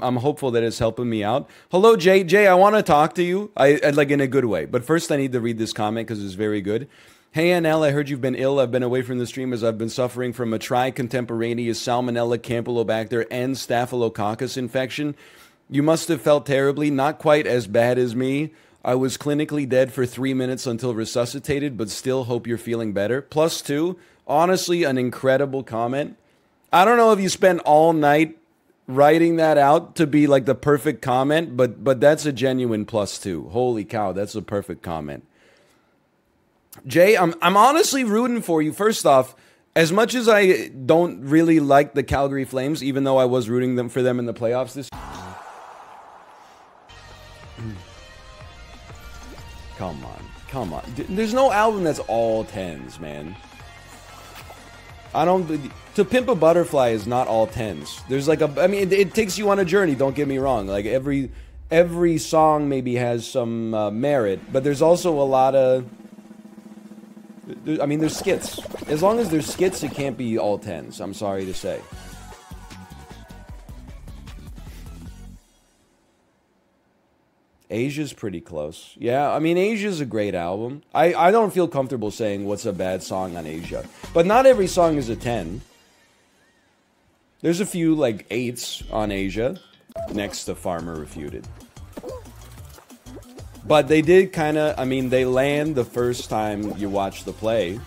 I'm hopeful that it's helping me out. Hello, Jay. Jay, I want to talk to you. I like in a good way. But first, I need to read this comment because it's very good. Hey, NL, I heard you've been ill. I've been away from the stream as I've been suffering from a tri-contemporaneous Salmonella, Campylobacter, and Staphylococcus infection. You must have felt terribly, not quite as bad as me. I was clinically dead for 3 minutes until resuscitated, but still hope you're feeling better. +2, honestly, an incredible comment. I don't know if you spent all night writing that out to be like the perfect comment, but that's a genuine +2. Holy cow, that's a perfect comment. Jay, I'm honestly rooting for you. First off, as much as I don't really like the Calgary Flames, even though I was rooting for them in the playoffs this year. Come on. There's no album that's all 10s, man. To Pimp a Butterfly is not all 10s. There's like I mean, it takes you on a journey, don't get me wrong. Like every song maybe has some merit, but there's also a lot of... I mean, there's skits. As long as there's skits, it can't be all 10s, I'm sorry to say. Asia's pretty close. Yeah, I mean, Asia's a great album. I don't feel comfortable saying what's a bad song on Asia. But not every song is a 10. There's a few, like, 8s on Asia, next to Farmer Refuted. But they did kind of, I mean, they land the first time you watch the play.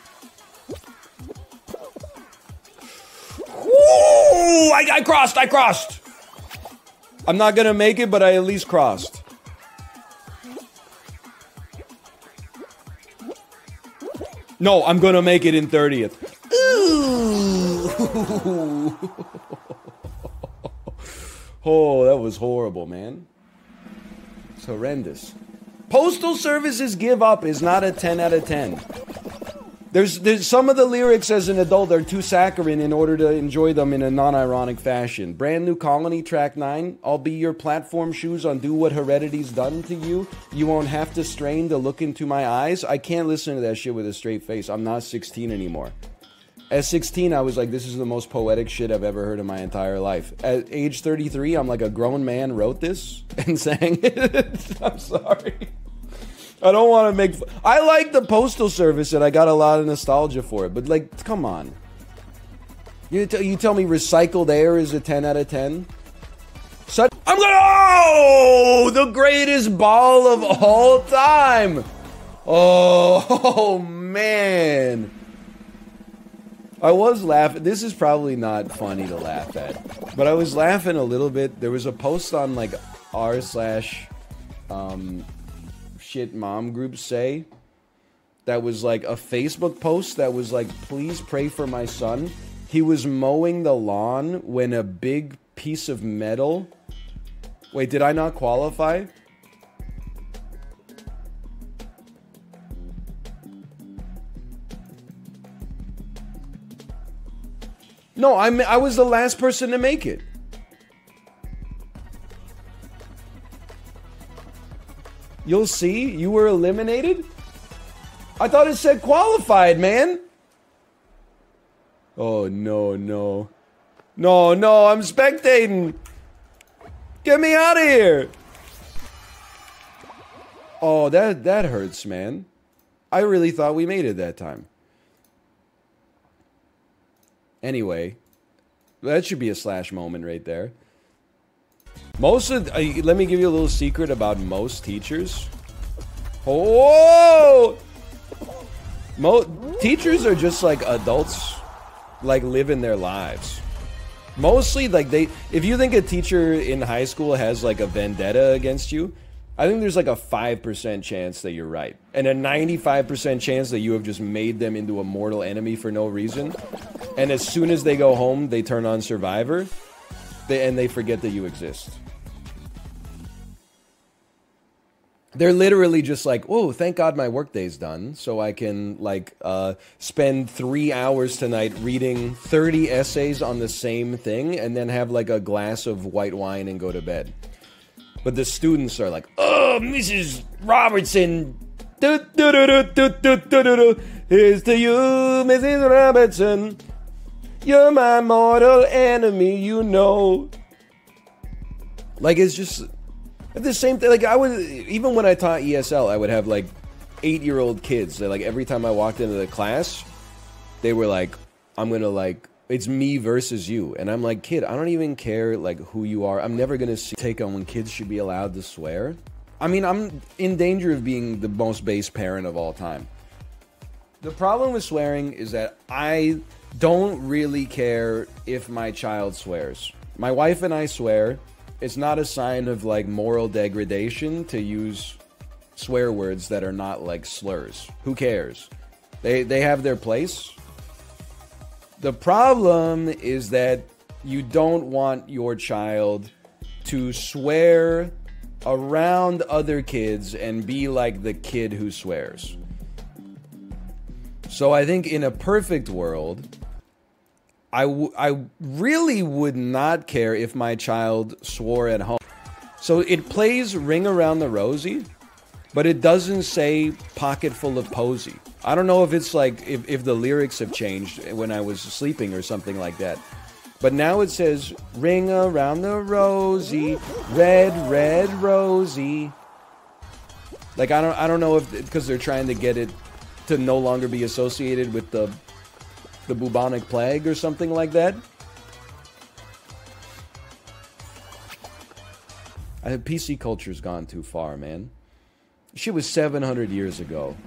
Ooh, I crossed! I'm not gonna make it, but I at least crossed. No, I'm gonna make it in 30th. Ooh. Oh, that was horrible, man. It's horrendous. Postal Service's Give Up is not a 10 out of 10. There's some of the lyrics as an adult are too saccharine in order to enjoy them in a non-ironic fashion. Brand New Colony, track 9. I'll be your platform shoes, undo what heredity's done to you. You won't have to strain to look into my eyes. I can't listen to that shit with a straight face. I'm not 16 anymore. At 16, I was like, this is the most poetic shit I've ever heard in my entire life. At age 33, I'm like, a grown man wrote this and sang it. I'm sorry. I don't want to make... I like the Postal Service and I got a lot of nostalgia for it. But, like, come on. You tell me Recycled Air is a 10 out of 10? I'm gonna... Oh! The greatest ball of all time! Oh, man. I was laughing. This is probably not funny to laugh at. But I was laughing a little bit. There was a post on, like, shit mom groups say that was like a Facebook post that was like, please pray for my son. He was mowing the lawn when a big piece of metal... Wait, did I not qualify? No, I was the last person to make it. You'll see. You were eliminated? I thought it said qualified, man. Oh, no. No, I'm spectating. Get me out of here. Oh, that hurts, man. I really thought we made it that time. Anyway, that should be a slash moment right there. Most of... let me give you a little secret about most teachers. Oh! Teachers are just like adults, like living their lives. Mostly, like if you think a teacher in high school has like a vendetta against you, I think there's like a 5% chance that you're right. And a 95% chance that you have just made them into a mortal enemy for no reason. And as soon as they go home, they turn on Survivor. And they forget that you exist. They're literally just like, oh, thank God my workday's done, so I can, like, spend 3 hours tonight reading 30 essays on the same thing, and then have, like, a glass of white wine and go to bed. But the students are like, oh, Mrs. Robertson, here's to you, Mrs. Robertson. You're my mortal enemy, you know. Like, it's just the same thing. Like, I would, even when I taught ESL, I would have like 8-year-old kids that, like, every time I walked into the class, they were like, I'm gonna, like, it's me versus you. And I'm like, kid, I don't even care, like, who you are. I'm never gonna take on when kids should be allowed to swear. I mean, I'm in danger of being the most base parent of all time. The problem with swearing is that I don't really care if my child swears. My wife and I swear. It's not a sign of, like, moral degradation to use swear words that are not, like, slurs. Who cares? They have their place. The problem is that you don't want your child to swear around other kids and be like the kid who swears. So I think in a perfect world, I really would not care if my child swore at home. So it plays Ring Around the Rosie, but it doesn't say Pocket Full of Posy. I don't know if it's like, if the lyrics have changed when I was sleeping or something like that. But now it says, ring around the rosy, red, red rosy. Like, I don't know if, because they're trying to get it to no longer be associated with the bubonic plague or something like that. PC culture's gone too far, man. Shit was 700 years ago.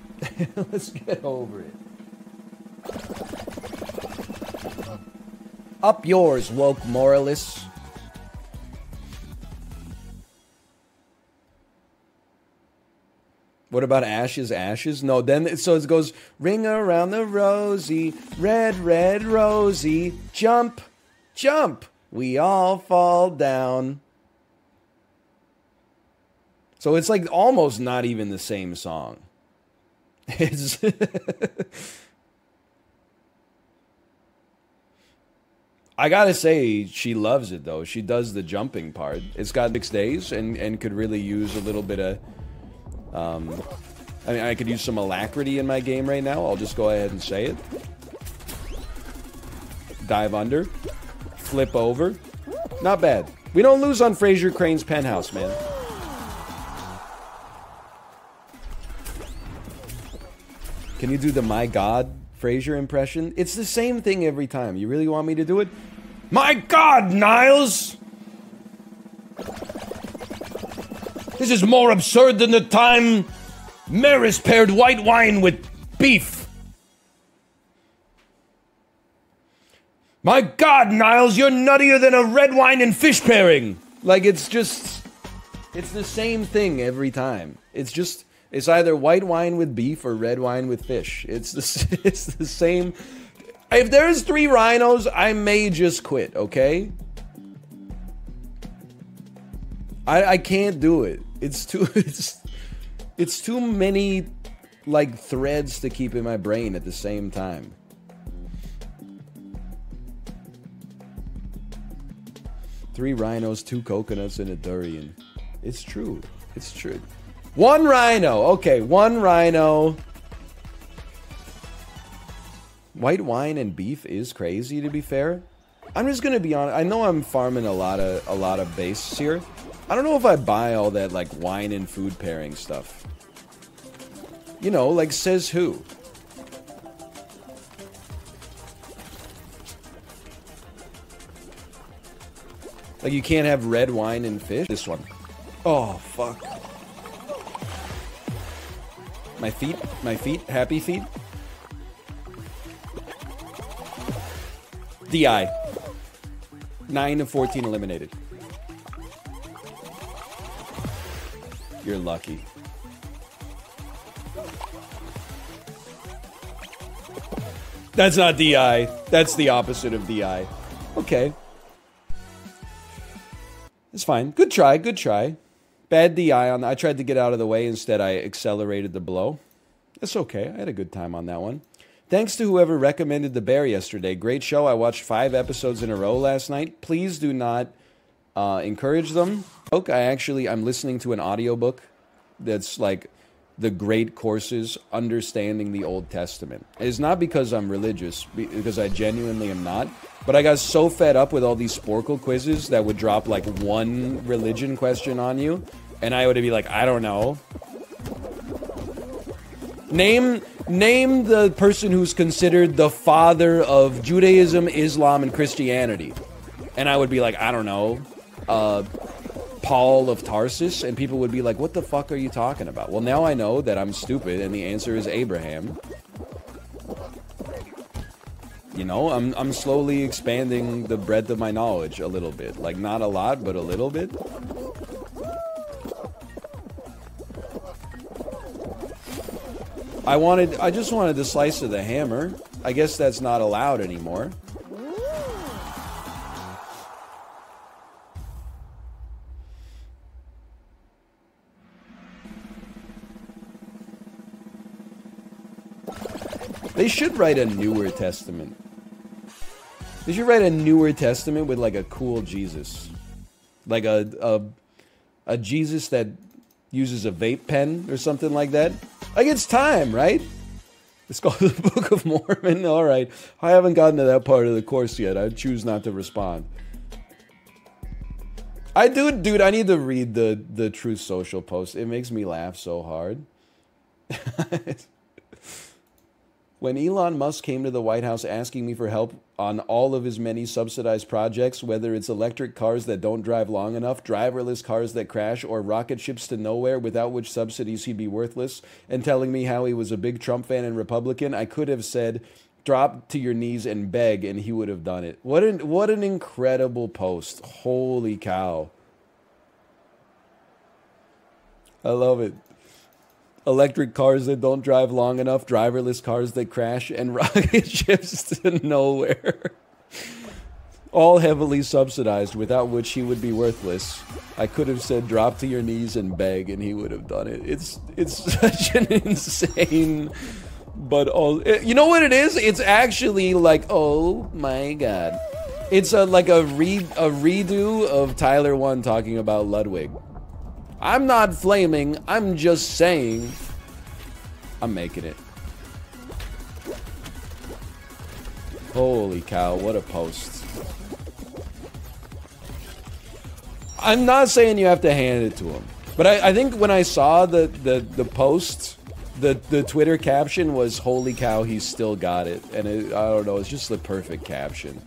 Let's get over it. Up yours, woke moralists. What about ashes, ashes? No, then, so it goes, ring around the rosy, red, red rosy, jump, jump, we all fall down. So it's like almost not even the same song. It's I gotta say, she loves it though. She does the jumping part. It's got 6 days and could really use a little bit of I mean, I could use some alacrity in my game right now. I'll just go ahead and say it. Dive under. Flip over. Not bad. We don't lose on Fraser Crane's penthouse, man. Can you do the My God Fraser impression? It's the same thing every time. You really want me to do it? My God, Niles! This is more absurd than the time Maris paired white wine with beef. My God, Niles, you're nuttier than a red wine and fish pairing. Like, it's just, it's the same thing every time. It's just, it's either white wine with beef or red wine with fish. It's the same. If there's 3 rhinos, I may just quit, okay? I can't do it. It's too many, like, threads to keep in my brain at the same time. Three rhinos, 2 coconuts, and a durian. It's true. It's true. 1 rhino. Okay, 1 rhino. White wine and beef is crazy, to be fair. I'm just gonna be honest. I know I'm farming a lot of base here. I don't know if I buy all that, like, wine and food pairing stuff. You know, like, says who? Like, you can't have red wine and fish? This one. Oh, fuck. My feet, happy feet. DI. 9 of 14 eliminated. You're lucky. That's not DI. That's the opposite of DI. Okay. It's fine. Good try, good try. Bad DI on that. I tried to get out of the way. Instead, I accelerated the blow. It's okay. I had a good time on that one. Thanks to whoever recommended The Bear yesterday. Great show. I watched 5 episodes in a row last night. Please do not encourage them. I'm listening to an audiobook that's like the great courses understanding the Old Testament. It's not because I'm religious, because I genuinely am not, but I got so fed up with all these Sporkle quizzes that would drop like one religion question on you, and I would be like, I don't know. Name the person who's considered the father of Judaism, Islam, and Christianity. And I would be like, I don't know, Paul of Tarsus, and people would be like, what the fuck are you talking about? Well, now I know that I'm stupid, and the answer is Abraham. You know, I'm slowly expanding the breadth of my knowledge a little bit. Like, not a lot, but a little bit. I just wanted the slice of the hammer. I guess that's not allowed anymore. They should write a newer testament. They should write a newer testament with like a cool Jesus. Like a Jesus that uses a vape pen or something like that. Like, it's time, right? It's called the Book of Mormon. All right. I haven't gotten to that part of the course yet. I choose not to respond. Dude, I need to read the Truth Social post. It makes me laugh so hard. When Elon Musk came to the White House asking me for help on all of his many subsidized projects, whether it's electric cars that don't drive long enough, driverless cars that crash, or rocket ships to nowhere without which subsidies he'd be worthless, and telling me how he was a big Trump fan and Republican, I could have said, drop to your knees and beg, and he would have done it. What an incredible post. Holy cow. I love it. Electric cars that don't drive long enough, driverless cars that crash, and rocket ships to nowhere. All heavily subsidized, without which he would be worthless. I could have said drop to your knees and beg, and he would have done it. It's such an insane, but all, you know what it is? It's actually like, oh my god. It's like a redo of Tyler 1 talking about Ludwig. I'm not flaming, I'm just saying. I'm making it. Holy cow, what a post. I'm not saying you have to hand it to him, but I think when I saw the post, the Twitter caption was, holy cow, he's still got it. And I don't know, it's just the perfect caption.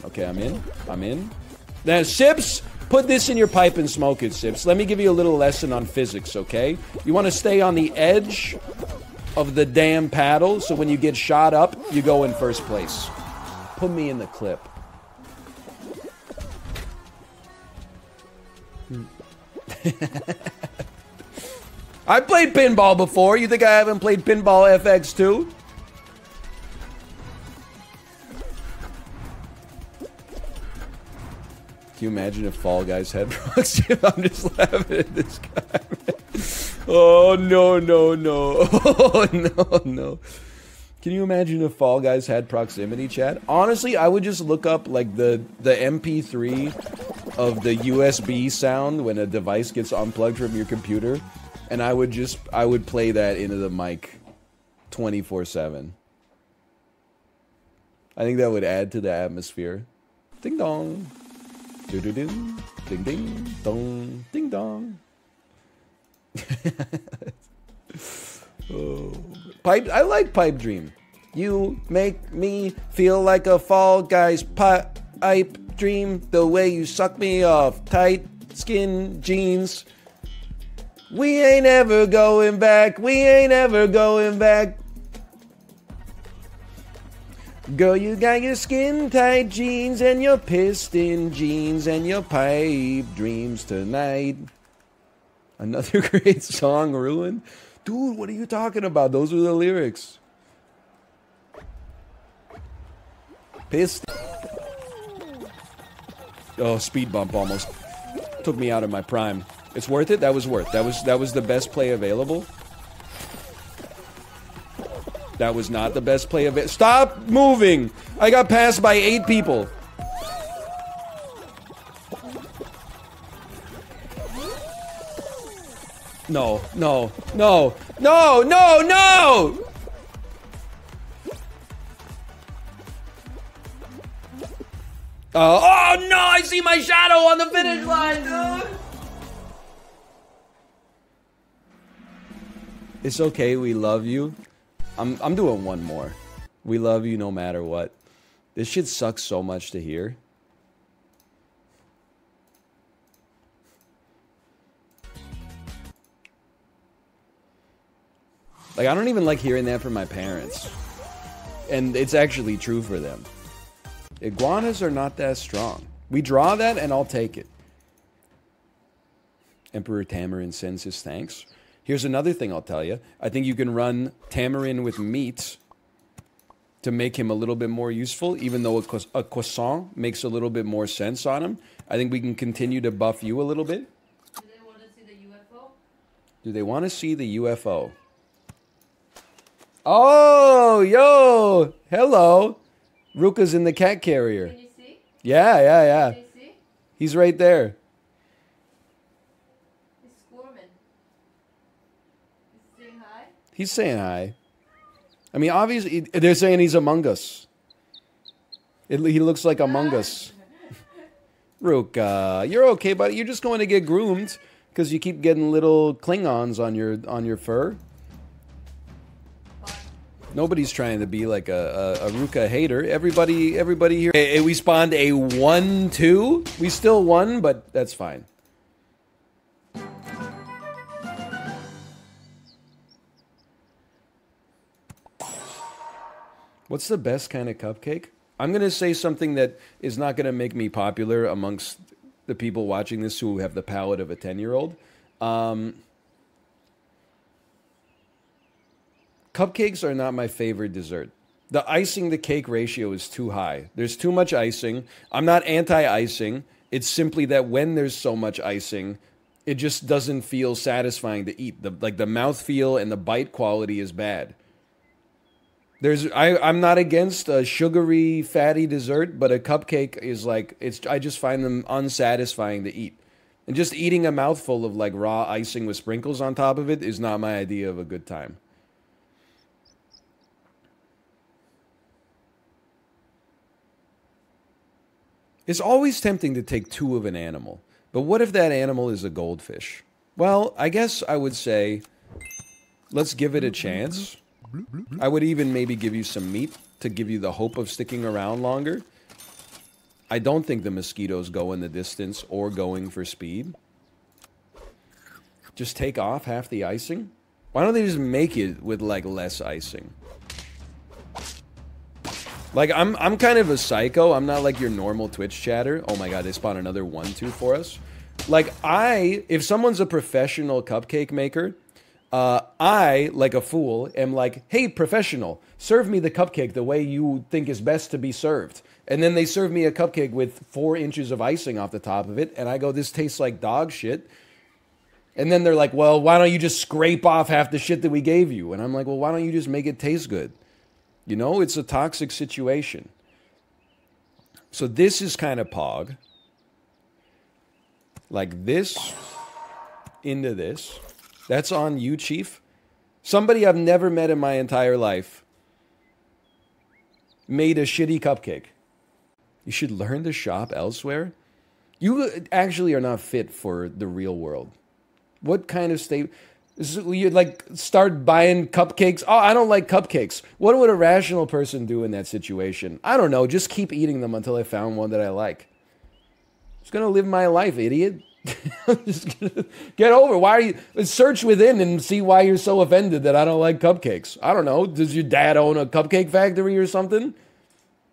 Okay, I'm in. Now, Sips, put this in your pipe and smoke it, Sips. Let me give you a little lesson on physics, okay? You want to stay on the edge of the damn paddle, so when you get shot up, you go in first place. Put me in the clip. I played pinball before. You think I haven't played Pinball FX too? Can you imagine if Fall Guys had proxy? I'm just laughing at this guy. Oh, no, no, no. Oh, no, no. Can you imagine if Fall Guys had proximity chat? Honestly, I would just look up like the MP3 of the USB sound when a device gets unplugged from your computer, and I would play that into the mic 24/7. I think that would add to the atmosphere. Ding dong. Do do do. Ding ding dong. Ding dong. Oh. Pipe. I like Pipe Dream. You make me feel like a Fall Guys pipe dream. The way you suck me off. Tight skin jeans. We ain't ever going back. We ain't ever going back. Girl, you got your skin-tight jeans and your piston jeans and your pipe dreams tonight. Another great song ruined? Dude, what are you talking about? Those are the lyrics. Piston. Oh, speed bump almost took me out of my prime. It's worth it? That was worth. That was the best play available. That was not the best play of it. Stop moving! I got passed by 8 people. No, no, no, no, no, no! Oh no, I see my shadow on the finish line, dude! It's okay, we love you. I'm doing one more. We love you no matter what. This shit sucks so much to hear. Like, I don't even like hearing that from my parents. And it's actually true for them. Iguanas are not that strong. We draw that and I'll take it. Emperor Tamarin sends his thanks. Here's another thing I'll tell you. I think you can run Tamarin with meat to make him a little bit more useful, even though a croissant makes a little bit more sense on him. I think we can continue to buff you a little bit. Do they want to see the UFO? Do they want to see the UFO? Oh, yo! Hello! Ruka's in the cat carrier. Can you see? Yeah, yeah, yeah. Can you see? He's right there. He's squirming. He's saying hi? He's saying hi. I mean, obviously, they're saying he's Among Us. He looks like Among Us. Ruka, you're okay, buddy. You're just going to get groomed because you keep getting little Klingons on your fur. Nobody's trying to be like a Ruka hater. Everybody here. Hey, we spawned a 1-2. We still won, but that's fine. What's the best kind of cupcake? I'm going to say something that is not going to make me popular amongst the people watching this who have the palate of a 10-year-old. Cupcakes are not my favorite dessert. The icing to cake ratio is too high. There's too much icing. I'm not anti-icing. It's simply that when there's so much icing, it just doesn't feel satisfying to eat. The mouthfeel and the bite quality is bad. I'm not against a sugary, fatty dessert, but a cupcake is like, I just find them unsatisfying to eat. And just eating a mouthful of like raw icing with sprinkles on top of it is not my idea of a good time. It's always tempting to take two of an animal. But what if that animal is a goldfish? Well, I guess I would say, let's give it a chance. I would even maybe give you some meat to give you the hope of sticking around longer. I don't think the mosquitoes go in the distance or going for speed. Just take off half the icing. Why don't they just make it with like less icing? Like, I'm kind of a psycho. I'm not like your normal Twitch chatter. Oh my god, they spawned another 1-2 for us. Like, if someone's a professional cupcake maker, I, like a fool, am like, hey, professional, serve me the cupcake the way you think is best to be served. And then they serve me a cupcake with 4 inches of icing off the top of it, and I go, this tastes like dog shit. And then they're like, well, why don't you just scrape off half the shit that we gave you? And I'm like, well, why don't you just make it taste good? You know, it's a toxic situation. So this is kind of pog. Like this into this. That's on you, Chief. Somebody I've never met in my entire life made a shitty cupcake. You should learn to shop elsewhere. You actually are not fit for the real world. What kind of state... You'd like start buying cupcakes. Oh, I don't like cupcakes. What would a rational person do in that situation? I don't know. Just keep eating them until I found one that I like. Just gonna live my life, idiot. I'm just gonna get over. Why are you? Search within and see why you're so offended that I don't like cupcakes. I don't know. Does your dad own a cupcake factory or something?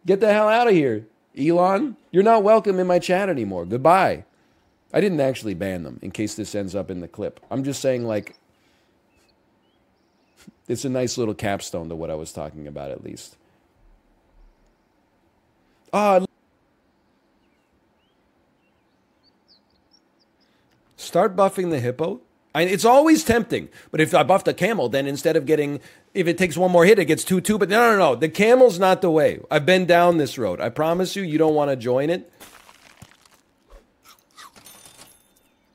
Get the hell out of here, Elon. You're not welcome in my chat anymore. Goodbye. I didn't actually ban them in case this ends up in the clip. I'm just saying, like, it's a nice little capstone to what I was talking about, at least. Start buffing the hippo. It's always tempting. But if I buff the camel, then instead of getting... If it takes one more hit, it gets 2-2. But no. The camel's not the way. I've been down this road. I promise you, you don't want to join it.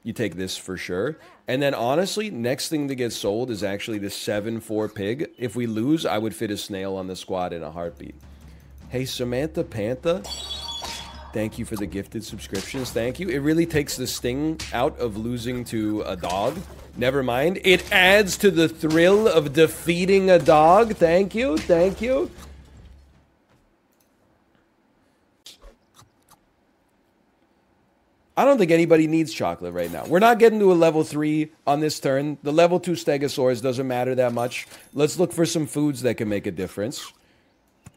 You take this for sure. And then honestly, next thing to get sold is actually the 7-4 pig. If we lose, I would fit a snail on the squad in a heartbeat. Hey, Samantha Pantha, thank you for the gifted subscriptions. Thank you. It really takes the sting out of losing to a dog. Never mind. It adds to the thrill of defeating a dog. Thank you. Thank you. I don't think anybody needs chocolate right now. We're not getting to a level 3 on this turn. The level 2 Stegosaurus doesn't matter that much. Let's look for some foods that can make a difference.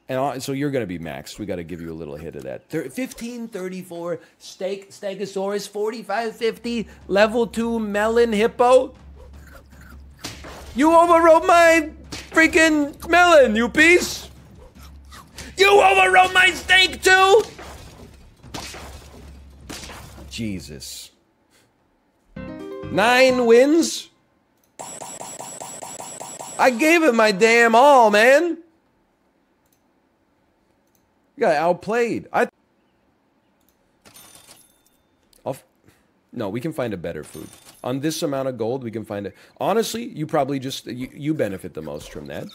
And so you're going to be maxed. We got to give you a little hit of that. 1534 Stegosaurus, 4550 level 2 melon hippo. You overrode my freaking melon, you piece. You overrode my steak too. Jesus. 9 wins? I gave it my damn all, man. You got outplayed. No, we can find a better food. On this amount of gold, we can find it. Honestly, you probably just, you benefit the most from that.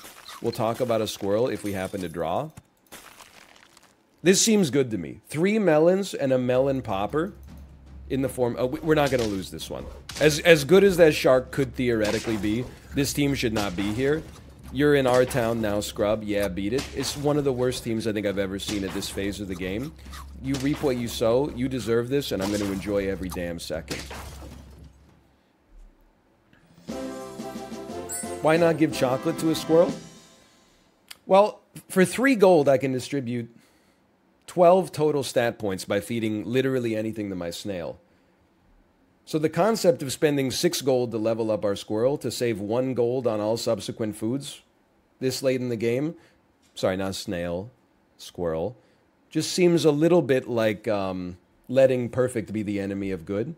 We'll talk about a squirrel if we happen to draw. This seems good to me. 3 melons and a melon popper. In the form, we're not going to lose this one. As good as that shark could theoretically be, this team should not be here. You're in our town now, scrub. Yeah, beat it. It's one of the worst teams I think I've ever seen at this phase of the game. You reap what you sow. You deserve this, and I'm going to enjoy every damn second. Why not give chocolate to a squirrel? Well, for 3 gold, I can distribute 12 total stat points by feeding literally anything to my snail. So the concept of spending 6 gold to level up our squirrel to save 1 gold on all subsequent foods this late in the game, sorry, not snail, squirrel, just seems a little bit like letting perfect be the enemy of good.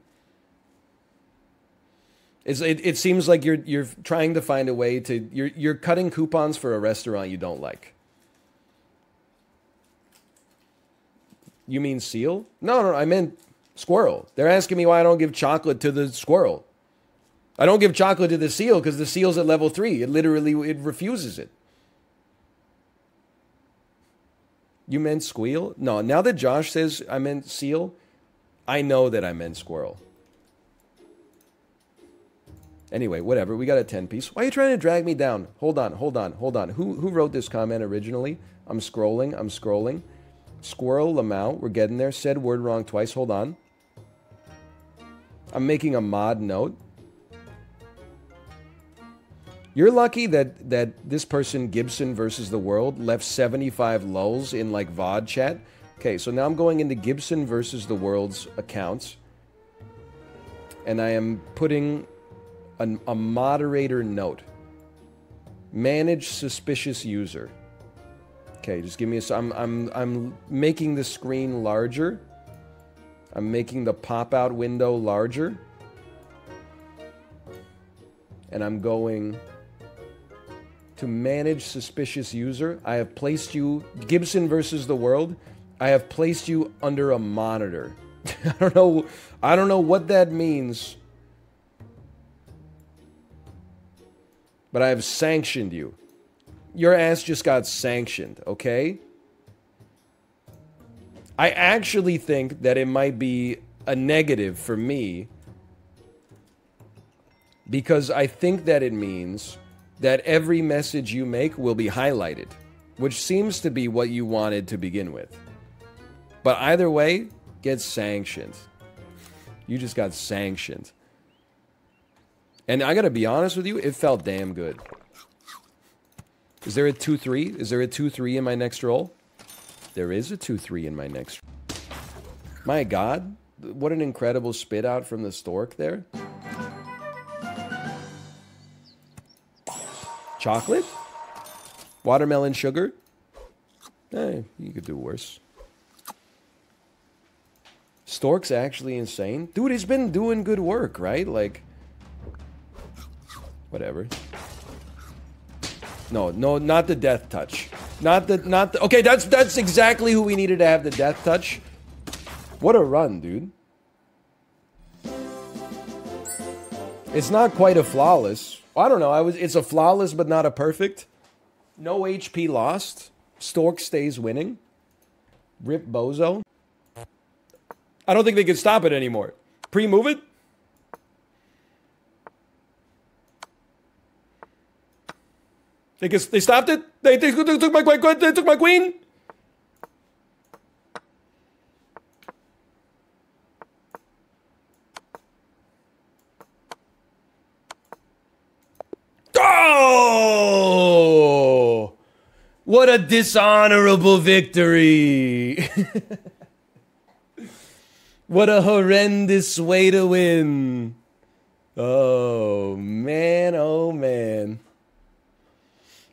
It seems like you're trying to find a way to, you're cutting coupons for a restaurant you don't like. You mean seal? No, I meant squirrel. They're asking me why I don't give chocolate to the squirrel. I don't give chocolate to the seal because the seal's at level 3. It refuses it. You meant squeal? No, now that Josh says I meant seal, I know that I meant squirrel. Anyway, whatever. We got a 10-piece. Why are you trying to drag me down? Hold on. Who wrote this comment originally? I'm scrolling. Squirrel Lamau, we're getting there. Said word wrong twice. Hold on. I'm making a mod note. You're lucky that this person, Gibson versus the World, left 75 lulls in like VOD chat. Okay, so now I'm going into Gibson versus the World's accounts. And I am putting a moderator note. Manage suspicious user. Okay, just give me a... I'm making the screen larger. I'm making the pop-out window larger. And I'm going to manage suspicious user. I have placed you... Gibson versus the World. I have placed you under a monitor. I don't know what that means. But I have sanctioned you. Your ass just got sanctioned, okay? I actually think that it might be a negative for me because I think that it means that every message you make will be highlighted, which seems to be what you wanted to begin with. But either way, get sanctioned. You just got sanctioned. And I gotta be honest with you, it felt damn good. Is there a 2-3? Is there a 2-3 in my next roll? There is a 2-3 in my next. My God, what an incredible spit out from the stork there. Chocolate? Watermelon sugar? You could do worse. Stork's actually insane. Dude, he's been doing good work, right? Like, whatever. No, not the death touch. Not the okay, that's exactly who we needed to have the death touch. What a run, dude. It's not quite a flawless. I don't know. It's a flawless, but not a perfect. No HP lost. Stork stays winning. Rip Bozo. I don't think they can stop it anymore. Pre-move it? They stopped it? They took my queen. They took my queen? Oh! What a dishonorable victory. What a horrendous way to win. Oh, man. Oh, man.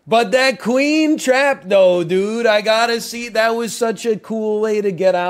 But that queen trap, though, dude, I gotta see. That was such a cool way to get out.